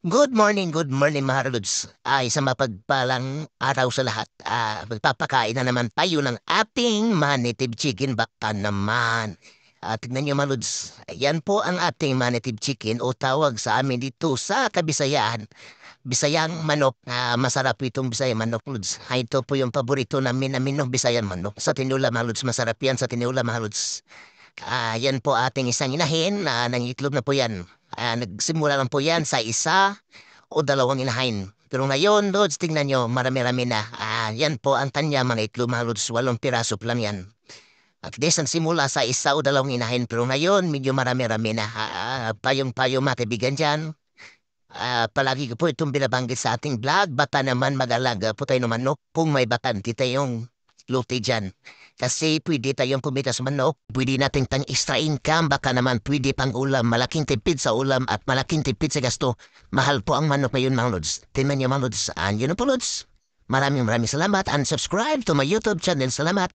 Good morning mga Lods. Isang mapagpalang araw sa lahat. Magpapakain na naman tayo ng ating manitib chicken baka naman. Tignan nyo mga Lods. Yan po ang ating manitib chicken o tawag sa amin dito sa Kabisayaan. Bisayang manok. Masarap itong Bisayang manok Lods. Ito po yung paborito namin ng Bisayang manok. Sa tinula mga Lods. Masarap yan sa tinula mga Lods. Yan po ating isang inahin na nangitlog na po yan. Nagsimula lang po yan sa isa o dalawang inahin. Pero ngayon, Lods, tingnan nyo, marami-rami na. Yan po ang tanya mga itlog, mga Lods, 8 piraso pa lang yan. At least, ang simula sa isa o dalawang inahin. Pero ngayon, medyo marami-rami na. Payong-payo mga kaibigan dyan. Palagi ko po itong binabanggit sa ating vlog. Bata naman mag-alaga po tayo ng manok kung may bakante tayong luti dyan. Kasi pwede tayong pumita sa manok, pwede natin tang extra income, baka naman pwede pang ulam, malaking tipid sa ulam at malaking tipid sa gasto. Mahal po ang manok ngayon mga Lods. Tingnan niyo mga Lods, yun po Lods. Maraming salamat and subscribe to my YouTube channel. Salamat.